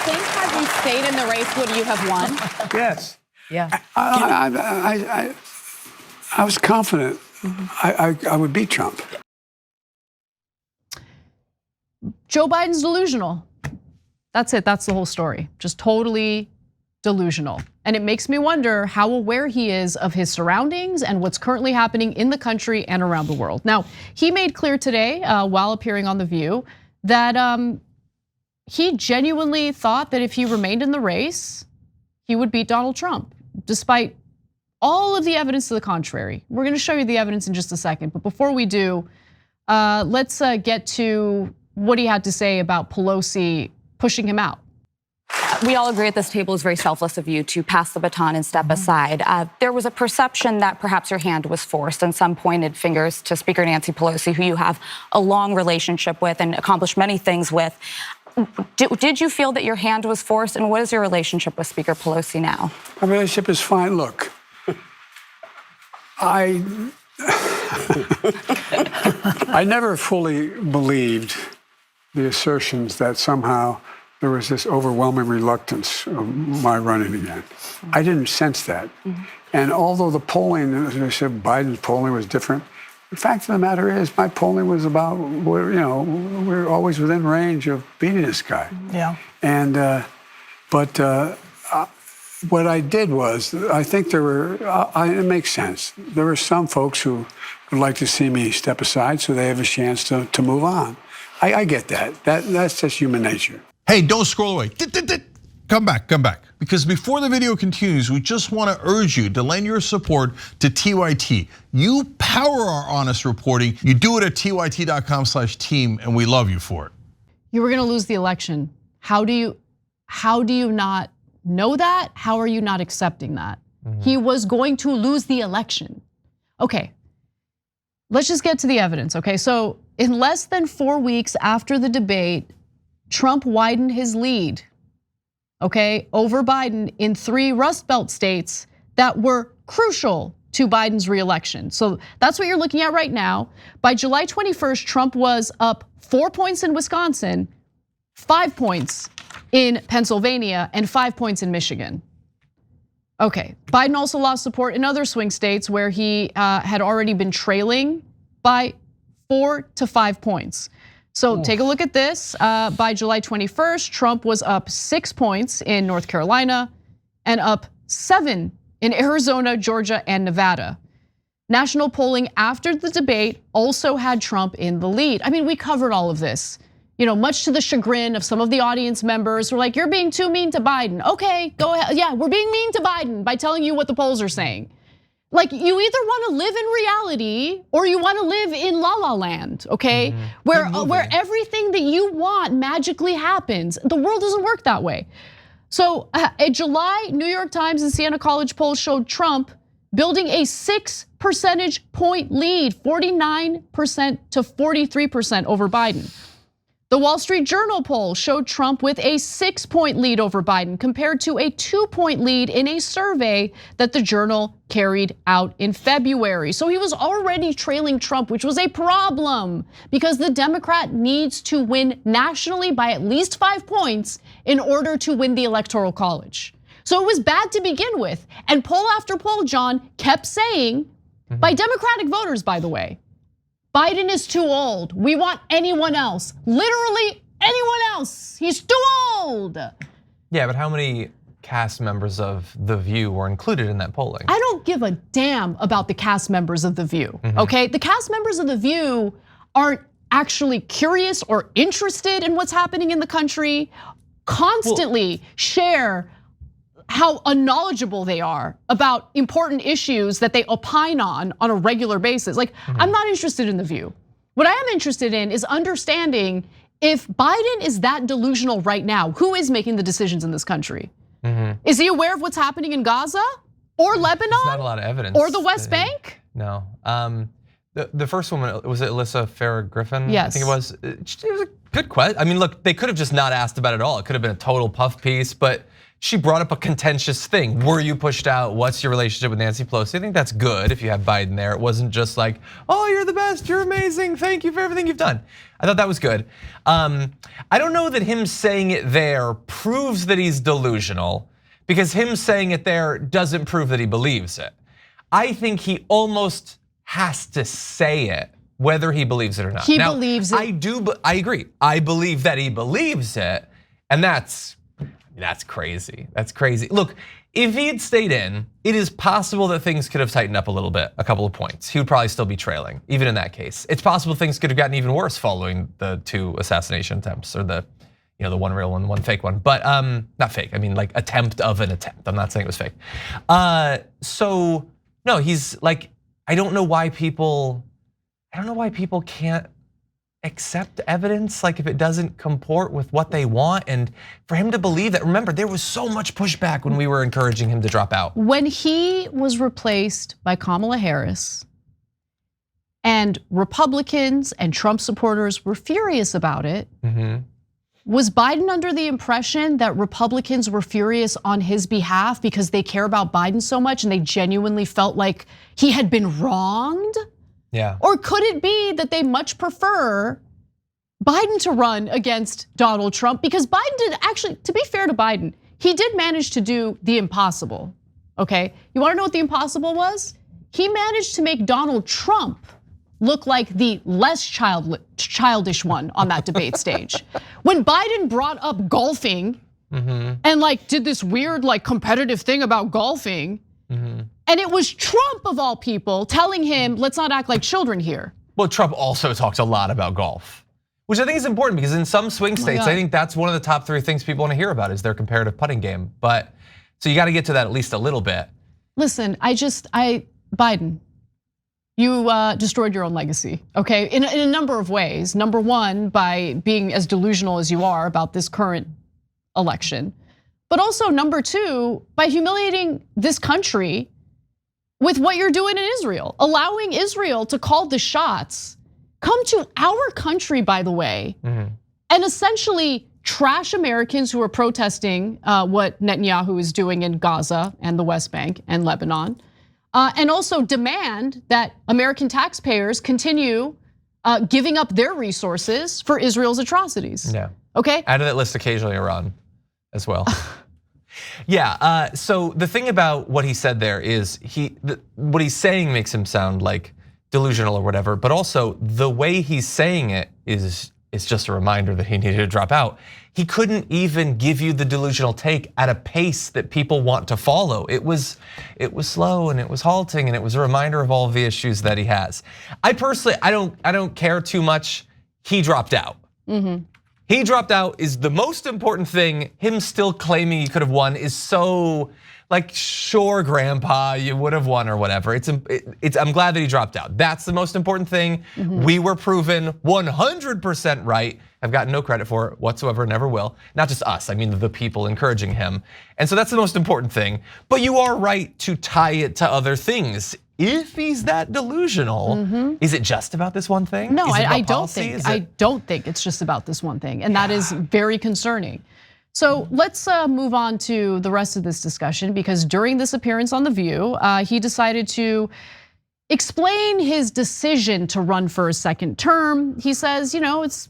think had you stayed in the race, would you have won? Yes. Yeah. I was confident I would beat Trump. Joe Biden's delusional. That's it. That's the whole story. Just totally delusional. And it makes me wonder how aware he is of his surroundings and what's currently happening in the country and around the world. Now, he made clear today while appearing on The View that he genuinely thought that if he remained in the race, he would beat Donald Trump, despite all of the evidence to the contrary. We're gonna show you the evidence in just a second, but before we do, let's get to what he had to say about Pelosi pushing him out. We all agree at this table it's very selfless of you to pass the baton and step aside. There was a perception that perhaps your hand was forced, and some pointed fingers to Speaker Nancy Pelosi, who you have a long relationship with and accomplished many things with. Did you feel that your hand was forced, and what is your relationship with Speaker Pelosi now? My relationship is fine. Look, I never fully believed the assertions that somehow there was this overwhelming reluctance of my running again. I didn't sense that. And although the polling, as I said, Biden's polling was different, the fact of the matter is my polling was about, we're always within range of beating this guy. Yeah. And, what I did was, I think there were, it makes sense. There were some folks who would like to see me step aside so they have a chance to move on. I get that. That's just human nature. Hey, don't scroll away. Come back. Because before the video continues, we just want to urge you to lend your support to TYT. You power our honest reporting. You do it at tyt.com/team, and we love you for it. You were gonna lose the election. How do you not know that? How are you not accepting that? He was going to lose the election. Okay, let's just get to the evidence, okay? So in less than 4 weeks after the debate, Trump widened his lead, okay, over Biden in 3 Rust Belt states that were crucial to Biden's reelection. So that's what you're looking at right now. By July 21st, Trump was up 4 points in Wisconsin, 5 points in Pennsylvania, and 5 points in Michigan. Okay, Biden also lost support in other swing states where he had already been trailing by 4 to 5 points. So take a look at this. By July 21st, Trump was up 6 points in North Carolina and up 7 in Arizona, Georgia, and Nevada. National polling after the debate also had Trump in the lead. I mean, we covered all of this. Much to the chagrin of some of the audience members who were like, you're being too mean to Biden. Okay, go ahead. Yeah, we're being mean to Biden by telling you what the polls are saying. Like, you either want to live in reality or you want to live in La La Land, okay? Where everything that you want magically happens. The world doesn't work that way. So a July New York Times and Siena College poll showed Trump building a 6 percentage point lead, 49% to 43% over Biden. The Wall Street Journal poll showed Trump with a 6-point lead over Biden compared to a 2-point lead in a survey that the Journal carried out in February. So he was already trailing Trump, which was a problem because the Democrat needs to win nationally by at least 5 points in order to win the Electoral College. So it was bad to begin with. And poll after poll, John, kept saying, by Democratic voters, by the way, Biden is too old. We want anyone else. Literally anyone else. He's too old. Yeah, but how many cast members of The View were included in that polling? I don't give a damn about the cast members of The View, okay? The cast members of The View aren't actually curious or interested in what's happening in the country, constantly share how unknowledgeable they are about important issues that they opine on a regular basis. Like, I'm not interested in The View. What I am interested in is understanding if Biden is that delusional right now, who is making the decisions in this country? Is he aware of what's happening in Gaza or Lebanon? There's not a lot of evidence. Or the West Bank? No. The first woman, was it Alyssa Farah Griffin? Yes. I think it was. It was a good question. I mean, look, they could have just not asked about it at all. It could have been a total puff piece, but she brought up a contentious thing. Were you pushed out? What's your relationship with Nancy Pelosi? I think that's good if you have Biden there. It wasn't just like, oh, you're the best, you're amazing, thank you for everything you've done. I thought that was good. I don't know that him saying it there proves that he's delusional, because him saying it there doesn't prove that he believes it. I think he almost has to say it, whether he believes it or not. He believes it. I agree. I believe that he believes it, and that's crazy. That's crazy. Look, if he had stayed in, it is possible that things could have tightened up a little bit, a couple of points. He would probably still be trailing, even in that case. It's possible things could have gotten even worse following the 2 assassination attempts, or the one real one, one fake one. But not fake, I mean like attempt of an attempt. I'm not saying it was fake. So no, he's like, I don't know why people can't accept evidence, like if it doesn't comport with what they want, and for him to believe that. Remember, there was so much pushback when we were encouraging him to drop out. When he was replaced by Kamala Harris, and Republicans and Trump supporters were furious about it, was Biden under the impression that Republicans were furious on his behalf because they care about Biden so much and they genuinely felt like he had been wronged? Yeah. Or could it be that they much prefer Biden to run against Donald Trump? Because Biden did actually, to be fair to Biden, he did manage to do the impossible, okay? You wanna know what the impossible was? He managed to make Donald Trump look like the less childish one on that debate stage. When Biden brought up golfing and like did this weird like competitive thing about golfing, and it was Trump of all people telling him, let's not act like children here. Well, Trump also talks a lot about golf, which I think is important, because in some swing states, I think that's one of the top 3 things people want to hear about is their comparative putting game. But so you got to get to that at least a little bit. Listen, Biden, you destroyed your own legacy, okay? In a number of ways. Number one, by being as delusional as you are about this current election. But also number 2, by humiliating this country with what you're doing in Israel, allowing Israel to call the shots, come to our country, by the way, and essentially trash Americans who are protesting what Netanyahu is doing in Gaza and the West Bank and Lebanon, and also demand that American taxpayers continue giving up their resources for Israel's atrocities. Yeah. Okay. Add to that list occasionally Iran as well. Yeah, so the thing about what he said there is what he's saying makes him sound like delusional or whatever, but also the way he's saying it is just a reminder that he needed to drop out. He couldn't even give you the delusional take at a pace that people want to follow. It was slow and it was halting, and it was a reminder of all of the issues that he has. I personally, I don't care too much. He dropped out. He dropped out is the most important thing. Him still claiming he could have won is so like, sure, grandpa, you would have won or whatever. I'm glad that he dropped out. That's the most important thing. We were proven 100% right. I've gotten no credit for it whatsoever, never will. Not just us, I mean the people encouraging him. And so that's the most important thing. But you are right to tie it to other things. If he's that delusional, is it just about this one thing? No, I don't think it's just about this one thing, and that is very concerning. So let's move on to the rest of this discussion, because during this appearance on The View, he decided to explain his decision to run for a second term. He says, it's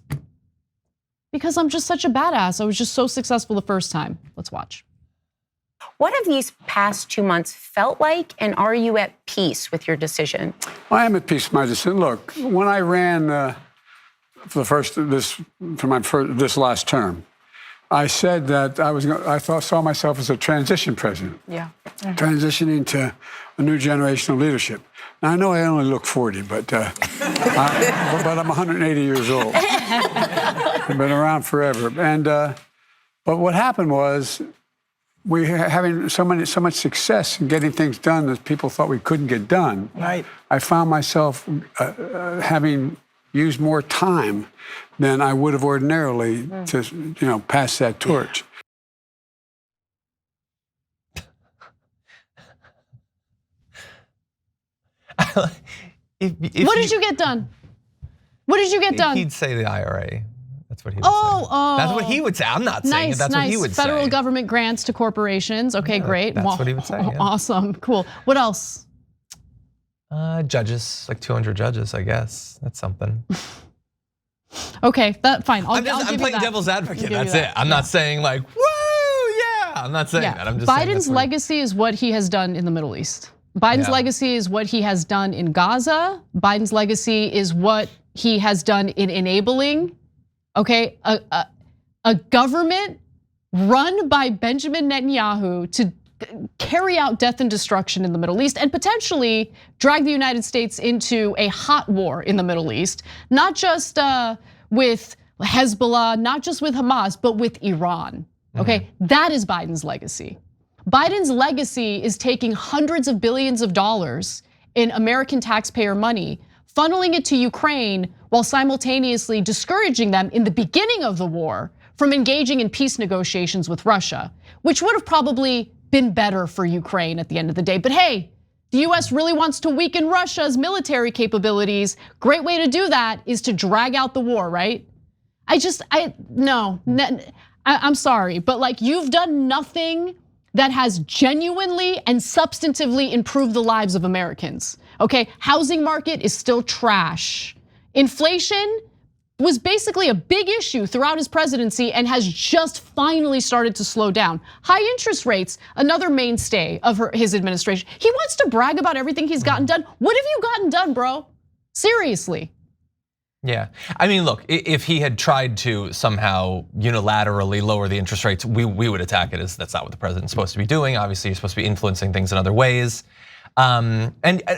because I'm just such a badass. I was just so successful the first time. Let's watch. What have these past 2 months felt like, and are you at peace with your decision? I am at peace with my decision. Look, when I ran for this last term, I said that I saw myself as a transition president. Yeah. Transitioning to a new generation of leadership. Now I know I only look 40, but I'm 180 years old. I've been around forever, and but what happened was, we having so much success in getting things done that people thought we couldn't get done. Right. I found myself having used more time than I would have ordinarily to pass that torch. What did you get done? What did you get done? He'd say the IRA. That's what he would say. Oh. That's what he would say. I'm not saying it. That's what he would say. Federal government grants to corporations. Okay, great. That's what he would say. Yeah. Awesome, cool. What else? Judges, like 200 judges, I guess. That's something. Okay, fine. I'm playing devil's advocate. That's it. I'm not saying like, woo, yeah. I'm not saying that. I'm just saying Biden's legacy is what he has done in the Middle East. Biden's legacy is what he has done in Gaza. Biden's legacy is what he has done in enabling, okay, a government run by Benjamin Netanyahu to carry out death and destruction in the Middle East and potentially drag the United States into a hot war in the Middle East, not just with Hezbollah, not just with Hamas, but with Iran, okay? That is Biden's legacy. Biden's legacy is taking hundreds of billions of dollars in American taxpayer money, funneling it to Ukraine while simultaneously discouraging them in the beginning of the war from engaging in peace negotiations with Russia, which would have probably been better for Ukraine at the end of the day. But hey, the US really wants to weaken Russia's military capabilities. Great way to do that is to drag out the war, right? I'm sorry, but like you've done nothing that has genuinely and substantively improved the lives of Americans. Okay, housing market is still trash. Inflation was basically a big issue throughout his presidency and has just finally started to slow down. High interest rates, another mainstay of his administration. He wants to brag about everything he's gotten done. What have you gotten done, bro? Seriously. Yeah, I mean, look, if he had tried to somehow unilaterally lower the interest rates, we would attack it as that's not what the president's supposed to be doing. Obviously, you're supposed to be influencing things in other ways. And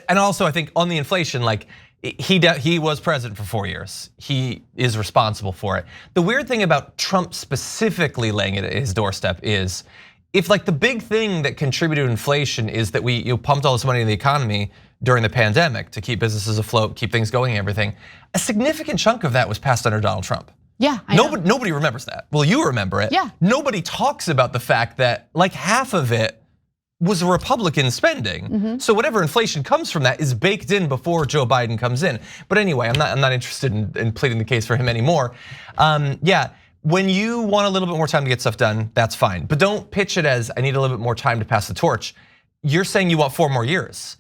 also, I think on the inflation, like he was president for 4 years. He is responsible for it. The weird thing about Trump specifically laying it at his doorstep is, if like the big thing that contributed to inflation is that we pumped all this money in the economy during the pandemic to keep businesses afloat, keep things going and everything, a significant chunk of that was passed under Donald Trump. Yeah, I know. Nobody remembers that. Well, you remember it. Yeah. Nobody talks about the fact that like half of it was Republican spending. So whatever inflation comes from that is baked in before Joe Biden comes in. But anyway, I'm not interested in pleading the case for him anymore. Yeah, when you want a little bit more time to get stuff done, that's fine. But don't pitch it as I need a little bit more time to pass the torch. You're saying you want 4 more years.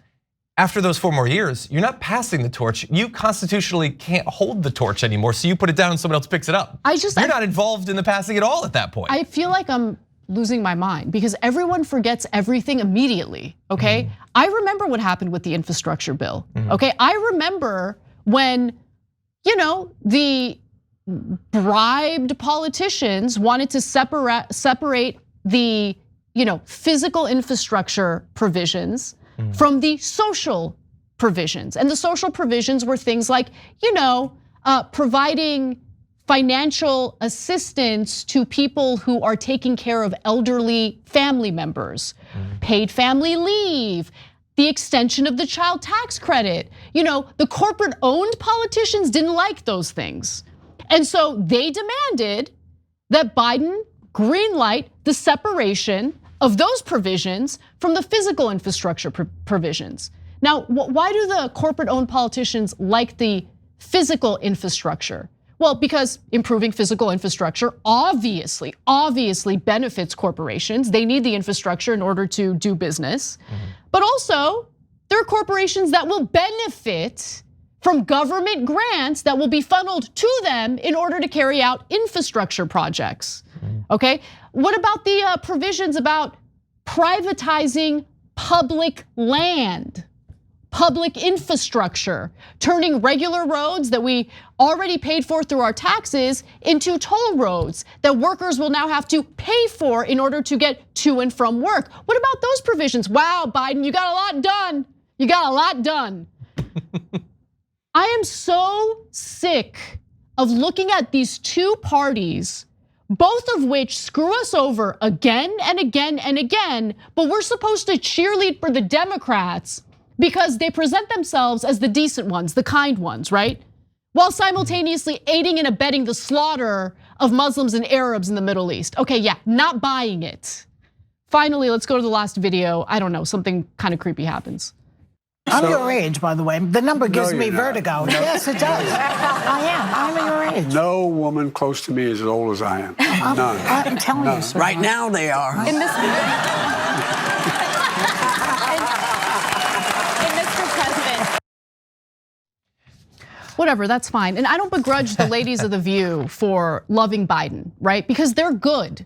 After those 4 more years, you're not passing the torch. You constitutionally can't hold the torch anymore, so you put it down and someone else picks it up. You're not involved in the passing at all at that point. I feel like I'm losing my mind because everyone forgets everything immediately, okay? I remember what happened with the infrastructure bill, okay? I remember when, the bribed politicians wanted to separate the, physical infrastructure provisions from the social provisions. And the social provisions were things like, providing financial assistance to people who are taking care of elderly family members, paid family leave, the extension of the child tax credit. The corporate owned politicians didn't like those things. And so they demanded that Biden greenlight the separation of those provisions from the physical infrastructure provisions. Now, why do the corporate owned politicians like the physical infrastructure? Well, because improving physical infrastructure obviously benefits corporations. They need the infrastructure in order to do business. But also, there are corporations that will benefit from government grants that will be funneled to them in order to carry out infrastructure projects, okay? What about the provisions about privatizing public land? Public infrastructure, turning regular roads that we already paid for through our taxes into toll roads that workers will now have to pay for in order to get to and from work. What about those provisions? Wow, Biden, you got a lot done. You got a lot done. I am so sick of looking at these two parties, both of which screw us over again and again and again, but we're supposed to cheerlead for the Democrats because they present themselves as the decent ones, the kind ones, right? While simultaneously aiding and abetting the slaughter of Muslims and Arabs in the Middle East. Okay, yeah, not buying it. Finally, let's go to the last video. I don't know, something kind of creepy happens. I'm your age, by the way. The number gives me you're not. vertigo. Yes, it does. I am. I'm your age. No woman close to me is as old as I am. None. I'm telling you, sir. Right now they are. In this, Mr. President. Whatever, that's fine. And I don't begrudge the ladies of The View for loving Biden, right? Because they're good.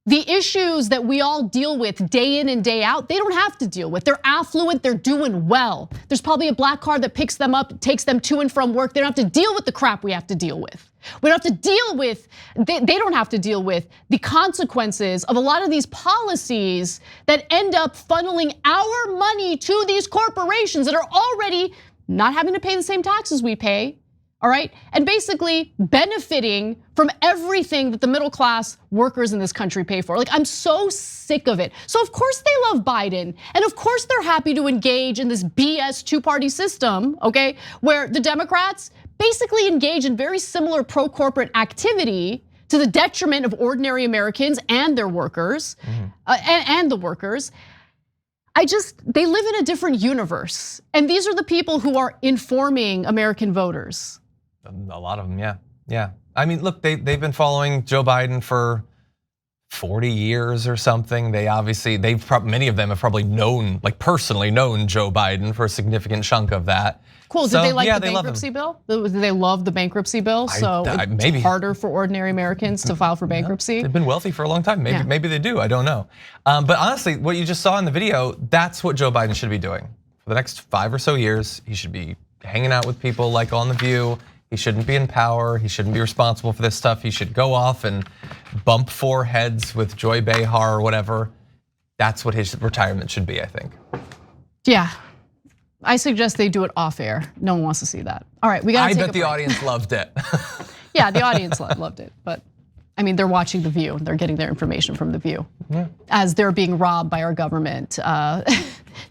The issues that we all deal with day in and day out, they don't have to deal with. They're affluent, they're doing well. There's probably a black car that picks them up, takes them to and from work. They don't have to deal with the crap we have to deal with. We don't have to deal with, they don't have to deal with the consequences of a lot of these policies that end up funneling our money to these corporations that are already not having to pay the same taxes we pay. All right, and basically benefiting from everything that the middle class workers in this country pay for. Like, I'm so sick of it. So of course they love Biden, and of course they're happy to engage in this BS two-party system, okay, where the Democrats basically engage in very similar pro-corporate activity to the detriment of ordinary Americans and their workers, and the workers. They live in a different universe, and these are the people who are informing American voters. A lot of them, yeah. I mean, look, they've been following Joe Biden for 40 years or something. Many of them have probably known, like personally known Joe Biden for a significant chunk of that. Cool, So, did they like yeah, the they love bankruptcy bill? Did they love the bankruptcy bill? So maybe. it's harder for ordinary Americans to file for bankruptcy? They've been wealthy for a long time. Maybe they do, I don't know. But honestly, what you just saw in the video, that's what Joe Biden should be doing. For the next 5 or so years, he should be hanging out with people like on The View. He shouldn't be in power. He shouldn't be responsible for this stuff. He should go off and bump foreheads with Joy Behar or whatever. That's what his retirement should be, I think. Yeah, I suggest they do it off air. No one wants to see that. All right, we got to take a I bet the break. audience loved it. Yeah, the audience loved it, but I mean, they're watching The View. They're getting their information from The View. As they're being robbed by our government,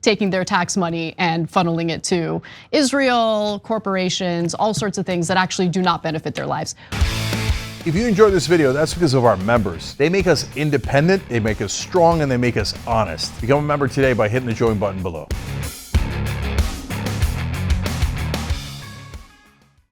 taking their tax money and funneling it to Israel, corporations, all sorts of things that actually do not benefit their lives. If you enjoyed this video, that's because of our members. They make us independent, they make us strong, and they make us honest. Become a member today by hitting the join button below.